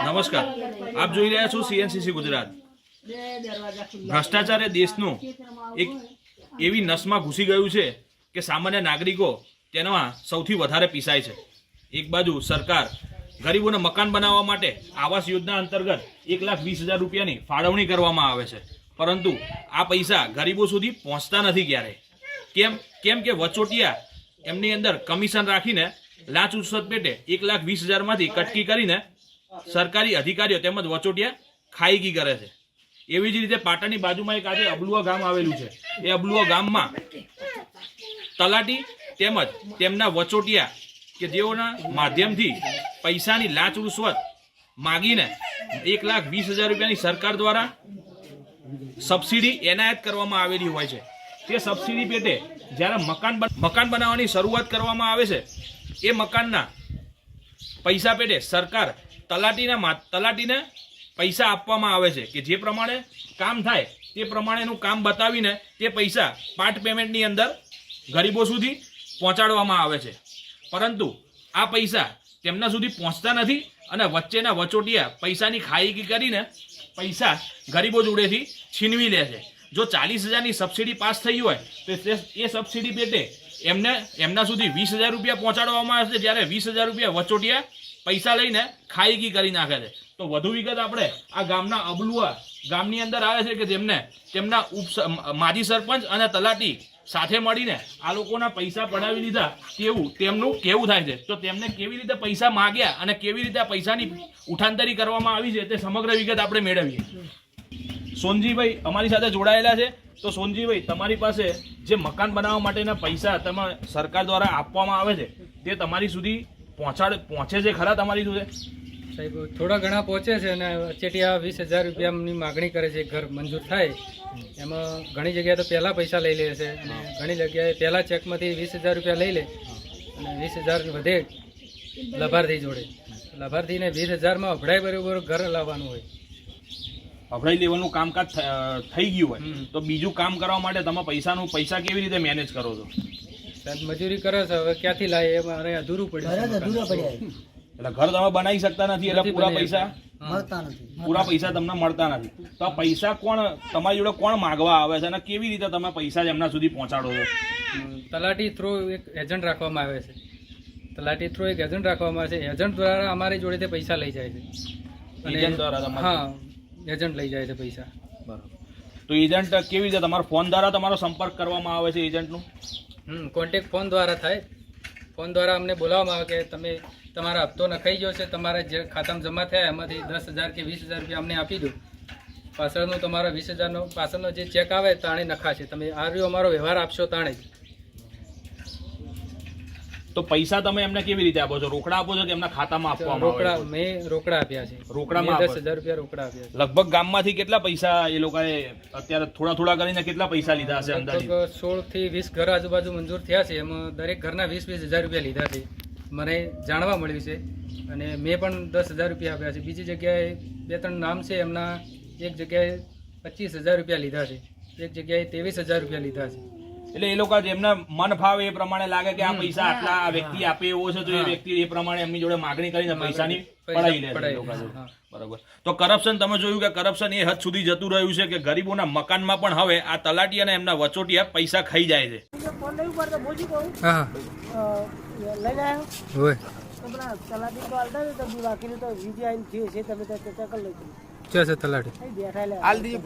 નમસ્કાર, આપ જોઈ રહ્યા છો સીએનસીસી ગુજરાત। ભ્રષ્ટાચાર એ દેશનું એક એવી નસમાં ઘૂસી ગયું છે કે સામાન્ય નાગરિકો તેમાં સૌથી વધારે પીસાય છે। એક બાજુ સરકાર ગરીબોને મકાન બનાવવા માટે આવાસ યોજના અંતર્ગત 1,20,000 રૂપિયાની ફાળવણી કરવામાં આવે છે, પરંતુ આ પૈસા ગરીબો સુધી પહોંચતા નથી ક્યારે। કેમ કે વચોટિયા એમની અંદર કમિશન રાખીને લાંચ ઉછત પેટે 1,20,000 માંથી કટકી કરીને સરકારી અધિકારીઓ તેમજ વચોટિયા ખાઈગી કરે છે। એવી જ રીતે પાટણની બાજુમાં એક આજે અબલુઆ ગામ આવેલું છે। એ અબલુઆ ગામમાં તલાટી તેમજ તેમના વચોટિયા કે જેઓના માધ્યમથી પૈસાની લાંચ રૂશ્વત માગીને 1,20,000 રૂપિયાની સરકાર દ્વારા સબસિડી એનાયત કરવામાં આવેલી હોય છે। તે સબસિડી પેટે જ્યારે મકાન બનાવવાની શરૂઆત કરવામાં આવે છે, એ મકાનના પૈસા પેટે સરકાર તલાટીને પૈસા આપવામાં આવે છે કે જે પ્રમાણે કામ થાય તે પ્રમાણેનું કામ બતાવીને તે પૈસા પાર્ટ પેમેન્ટની અંદર ગરીબો સુધી પહોંચાડવામાં આવે છે, પરંતુ આ પૈસા તેમના સુધી પહોંચતા નથી અને વચ્ચેના વચોટિયા પૈસાની ખાઈગી કરીને પૈસા ગરીબો જોડેથી છીનવી લે છે। જો 40,000ની સબસિડી પાસ થઈ હોય તો એ સબસિડી પેટે એમના સુધી 20,000 રૂપિયા પહોંચાડવામાં આવે છે, જ્યારે 20,000 રૂપિયા વચોટિયા પૈસા લઈને ખાઈગી કરી નાખે છે। તો વધુ વિગત આપણે આ ગામના અબલુઆ ગામની અંદર આવે છે કે તેમના માજી સરપંચ અને તલાટી સાથે મળીને આ લોકોના પૈસા પડાવી લીધા તેવું તેમનું કેવું થાય છે। તો તેમને કેવી રીતે પૈસા માગ્યા અને કેવી રીતે પૈસાની ઉઠાંતરી કરવામાં આવી છે તે સમગ્ર વિગત આપણે મેળવીએ। સોનજીભાઈ અમારી સાથે જોડાયેલા છે। તો સોનજીભાઈ, તમારી પાસે જે મકાન બનાવવા માટેના પૈસા સરકાર દ્વારા આપવામાં આવે છે તે તમારી સુધી પહોંચે છે ખરા? તમારી સુધી સાહેબ થોડા ઘણા પહોંચે છે અને વચેટિયા 20,000 રૂપિયાની માગણી કરે છે। ઘર મંજૂર થાય એમાં ઘણી જગ્યાએ તો પહેલાં પૈસા લઈ લે છે અને ઘણી જગ્યાએ પહેલાં ચેકમાંથી 20,000 રૂપિયા લઈ લે અને 20,000 વધે લાભાર્થી જોડે। લાભાર્થીને 20,000માં અભડાય બરોબર ઘર લાવવાનું હોય, અભડાઈ લેવલનું કામકાજ થઈ ગયું હોય તો બીજું કામ કરવા માટે તમે પૈસા કેવી રીતે મેનેજ કરો છો? મજૂરી કરે છે, હવે ક્યાંથી લાવે એ મારે અધૂરું પડ્યું। એટલે ઘર તમે બનાવી શકતા નથી, એટલે પૂરા પૈસા તમને મળતા નથી। તો આ પૈસા તમારી જોડે કોણ માગવા આવે છે અને કેવી રીતે તમે પૈસા એમના સુધી પહોંચાડો છો? તલાટી થ્રુ એક એજન્ટ રાખવામાં આવે છે। એજન્ટ દ્વારા અમારી જોડેથી પૈસા લઈ જાય છે। એજન્ટ દ્વારા? હા, એજન્ટ લઈ જાય છે પૈસા। બરાબર। તો એજન્ટ કેવી રીતે તમારો ફોન દ્વારા તમારો સંપર્ક કરવામાં આવે છે એજન્ટનું? કોન્ટેક્ટ ફોન દ્વારા થાય। ફોન દ્વારા અમને બોલાવવામાં આવે કે તમે તમારા હપ્તો નખાઈ ગયો છે, તમારા જે ખાતામાં જમા થયા એમાંથી 10,000 કે 20,000 રૂપિયા અમને આપી દો, પાછળનો તમારા 20,000નો પાછળનો જે ચેક આવે તાણે નખાશે, તમે આ રહ્યો અમારો વ્યવહાર આપશો તાણે જ। તો પૈસા તમે એમને કેવી રીતે આપો છો? રોકડા આપો છો કે એમના ખાતામાં આપવામાં આવે છે? મેં રોકડા આપ્યા છે। રોકડામાં 10,000 રૂપિયા રોકડા આપ્યા છે। લગભગ ગામમાંથી કેટલા પૈસા એ લોકોએ અત્યારે થોડા કરીને કેટલા પૈસા લીધા હશે અંદાજે? 16 થી 20 ઘર આજુબાજુ મંજૂર થયા છે, એમાં દરેક ઘરના 20,000 રૂપિયા લીધા છે, મને જાણવા મળ્યું છે। અને મેં પણ 10,000 રૂપિયા આપ્યા છે। બીજી જગ્યાએ 2-3 નામ છે, એમના એક જગ્યાએ 25,000 રૂપિયા લીધા છે, એક જગ્યાએ 23,000 રૂપિયા લીધા છે। એટલે એ લોકો જેમના મન ભાવે એ પ્રમાણે લાગે કે આ પૈસા આટલા આ વ્યક્તિ આપે એવો છે, તો એ વ્યક્તિ એ પ્રમાણે એમની જોડે માગણી કરીને પૈસાની પડાવી લે છે બરાબર। તો કરપ્શન તમે જોયું કે કરપ્શન એ હદ સુધી જતું રહ્યું છે કે ગરીબોના મકાનમાં પણ હવે આ તલાટી અને એમના વચોટિયા પૈસા ખાઈ જાય છે। તલાટી